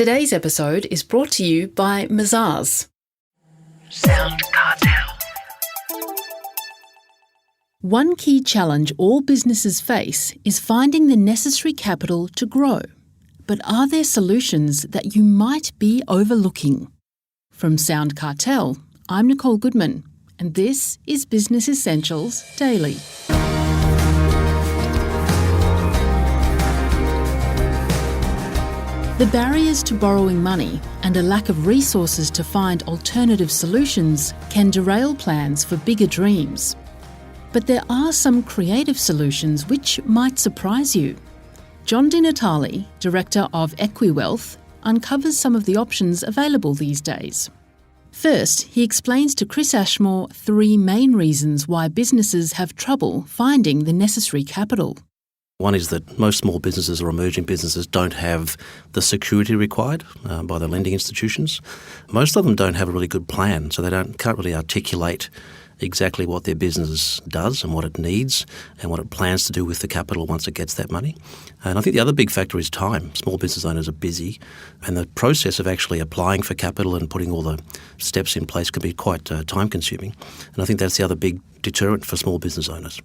Today's episode is brought to you by Mazars. SoundCartel. One key challenge all businesses face is finding the necessary capital to grow. But are there solutions that you might be overlooking? From SoundCartel, I'm Nicole Goodman, and this is Business Essentials Daily. The barriers to borrowing money and a lack of resources to find alternative solutions can derail plans for bigger dreams. But there are some creative solutions which might surprise you. John Di Natale, Director of Equiwealth, uncovers some of the options available these days. First, he explains to Chris Ashmore 3 main reasons why businesses have trouble finding the necessary capital. One is that most small businesses or emerging businesses don't have the security required by the lending institutions. Most of them don't have a really good plan, so they can't really articulate exactly what their business does and what it needs and what it plans to do with the capital once it gets that money. And I think the other big factor is time. Small business owners are busy, and the process of actually applying for capital and putting all the steps in place can be quite time-consuming. And I think that's the other big deterrent for small business owners.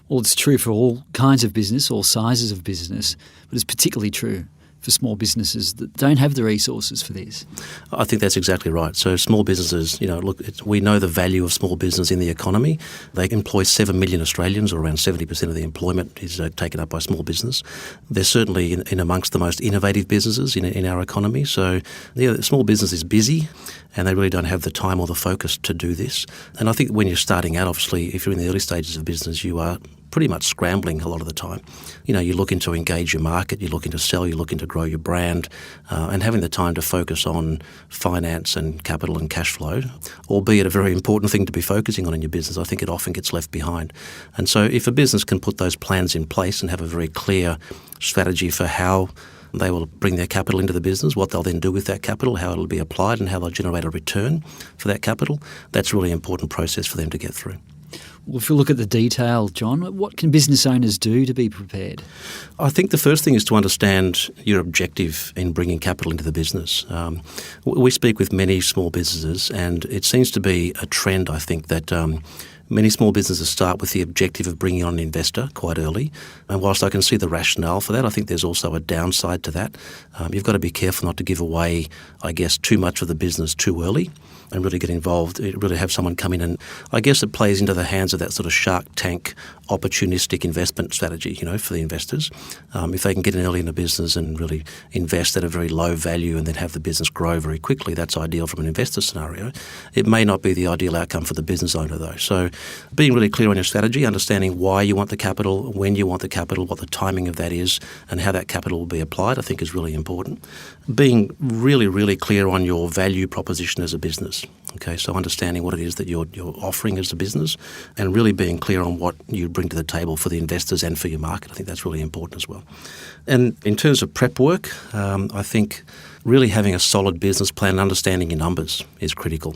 Well, it's true for all kinds of business, all sizes of business, but it's particularly true for small businesses that don't have the resources for this. I think that's exactly right. So small businesses, we know the value of small business in the economy. They employ 7 million Australians, or around 70% of the employment is taken up by small business. They're certainly in amongst the most innovative businesses in our economy. So small business is busy, and they really don't have the time or the focus to do this. And I think when you're starting out, obviously, if you're in the early stages of business, you are pretty much scrambling a lot of the time. You're looking to engage your market, you're looking to sell, you're looking to grow your brand, and having the time to focus on finance and capital and cash flow, albeit a very important thing to be focusing on in your business, I think it often gets left behind. And so if a business can put those plans in place and have a very clear strategy for how they will bring their capital into the business, what they'll then do with that capital, how it'll be applied and how they'll generate a return for that capital, that's a really important process for them to get through. Well, if we look at the detail, John, what can business owners do to be prepared? I think the first thing is to understand your objective in bringing capital into the business. We speak with many small businesses, and it seems to be a trend, I think, that many small businesses start with the objective of bringing on an investor quite early. And whilst I can see the rationale for that, I think there's also a downside to that. You've got to be careful not to give away, too much of the business too early and really get involved, really have someone come in. And I guess it plays into the hands of that sort of Shark Tank opportunistic investment strategy, for the investors. If they can get in early in the business and really invest at a very low value and then have the business grow very quickly, that's ideal from an investor scenario. It may not be the ideal outcome for the business owner, though. So being really clear on your strategy, understanding why you want the capital, when you want the capital, what the timing of that is, and how that capital will be applied, I think is really important. Being really, really clear on your value proposition as a business. Okay, so understanding what it is that you're offering as a business and really being clear on what you bring to the table for the investors and for your market. I think that's really important as well. And in terms of prep work, I think really having a solid business plan and understanding your numbers is critical.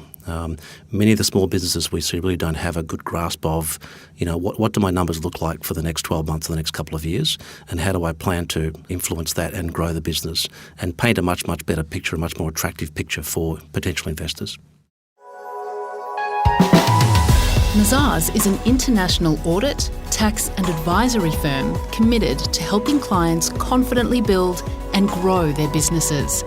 Many of the small businesses we see really don't have a good grasp of, what do my numbers look like for the next 12 months or the next couple of years, and how do I plan to influence that and grow the business and paint a much, much better picture, a much more attractive picture for potential investors. Mazars is an international audit, tax and advisory firm committed to helping clients confidently build and grow their businesses.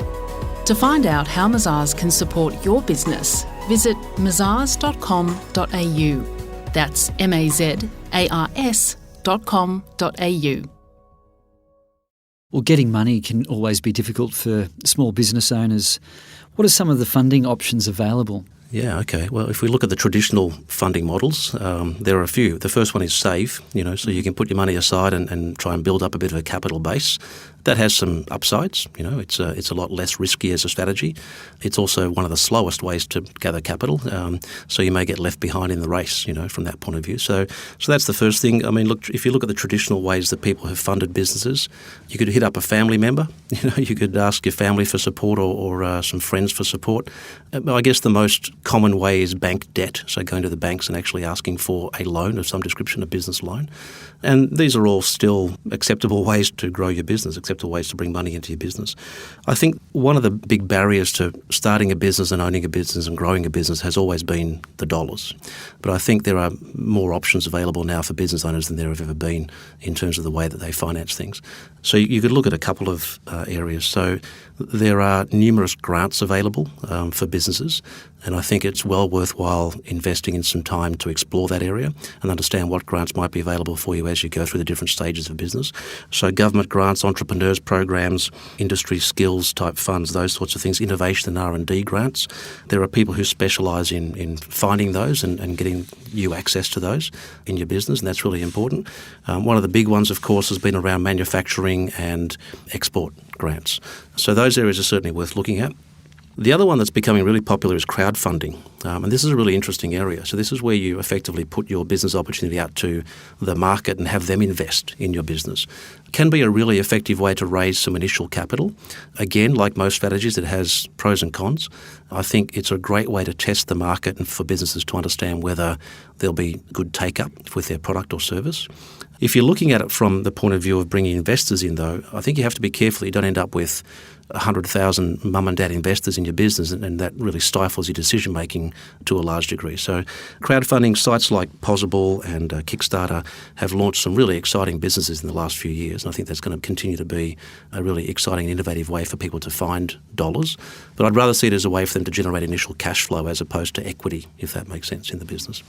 To find out how Mazars can support your business, visit mazars.com.au. That's mazars.com.au. Well, getting money can always be difficult for small business owners. What are some of the funding options available? Yeah, okay. Well, if we look at the traditional funding models, there are a few. The first one is save, so you can put your money aside and try and build up a bit of a capital base. That has some upsides. It's a lot less risky as a strategy. It's also one of the slowest ways to gather capital. So you may get left behind in the race, from that point of view. So that's the first thing. I mean, look, if you look at the traditional ways that people have funded businesses, you could hit up a family member. You could ask your family for support or some friends for support. I guess the most common way is bank debt. So going to the banks and actually asking for a loan of some description, a business loan. And these are all still acceptable ways to grow your business, acceptable to ways to bring money into your business. I think one of the big barriers to starting a business and owning a business and growing a business has always been the dollars. But I think there are more options available now for business owners than there have ever been in terms of the way that they finance things. So you could look at a couple of areas. So there are numerous grants available for businesses, and I think it's well worthwhile investing in some time to explore that area and understand what grants might be available for you as you go through the different stages of business. So government grants, entrepreneurs programs, industry skills type funds, those sorts of things, innovation and R&D grants. There are people who specialise in finding those and getting you access to those in your business, and that's really important. One of the big ones, of course, has been around manufacturing and export grants. So those areas are certainly worth looking at. The other one that's becoming really popular is crowdfunding, and this is a really interesting area. So this is where you effectively put your business opportunity out to the market and have them invest in your business. It can be a really effective way to raise some initial capital. Again, like most strategies, it has pros and cons. I think it's a great way to test the market and for businesses to understand whether there'll be good take-up with their product or service. If you're looking at it from the point of view of bringing investors in, though, I think you have to be careful you don't end up with 100,000 mum and dad investors in your business, and that really stifles your decision making to a large degree. So crowdfunding sites like Possible and Kickstarter have launched some really exciting businesses in the last few years, and I think that's going to continue to be a really exciting and innovative way for people to find dollars. But I'd rather see it as a way for them to generate initial cash flow as opposed to equity, if that makes sense, in the business.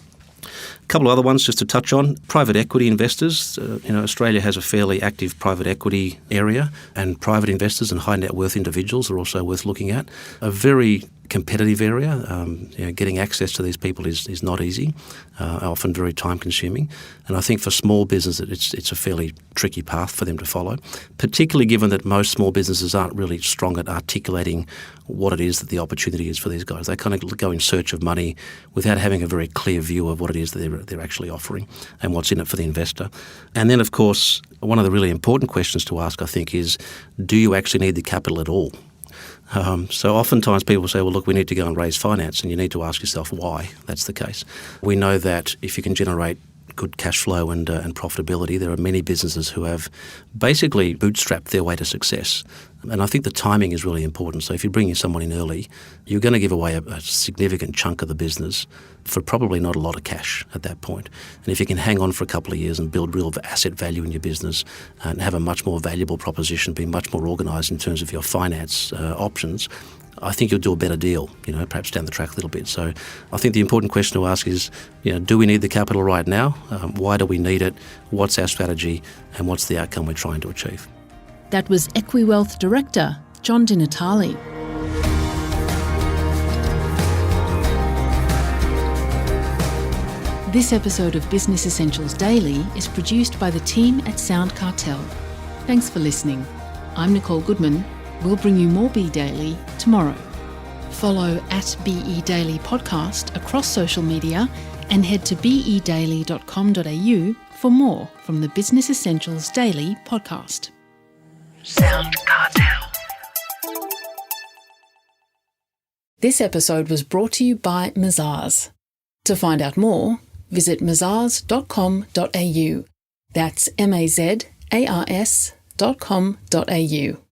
A couple of other ones just to touch on. Private equity investors. Australia has a fairly active private equity area, and private investors and high net worth individuals are also worth looking at. A very competitive area. Getting access to these people is not easy, often very time consuming. And I think for small businesses, it's a fairly tricky path for them to follow, particularly given that most small businesses aren't really strong at articulating what it is that the opportunity is for these guys. They kind of go in search of money without having a very clear view of what it is that they're actually offering and what's in it for the investor. And then, of course, one of the really important questions to ask, I think, is do you actually need the capital at all? So oftentimes people say, well, look, we need to go and raise finance, and you need to ask yourself why that's the case. We know that if you can generate good cash flow and profitability, there are many businesses who have basically bootstrapped their way to success. And I think the timing is really important. So if you're bringing someone in early, you're going to give away a significant chunk of the business for probably not a lot of cash at that point. And if you can hang on for a couple of years and build real asset value in your business and have a much more valuable proposition, be much more organised in terms of your finance options, I think you'll do a better deal, perhaps down the track a little bit. So I think the important question to ask is, do we need the capital right now? Why do we need it? What's our strategy? And what's the outcome we're trying to achieve? That was Equiwealth Director John Di Natale. This episode of Business Essentials Daily is produced by the team at SoundCartel. Thanks for listening. I'm Nicole Goodman. We'll bring you more Be Daily tomorrow. Follow @BE Daily Podcast across social media and head to bedaily.com.au for more from the Business Essentials Daily podcast. SoundCartel. This episode was brought to you by Mazars. To find out more, visit mazars.com.au. That's mazars.com.au.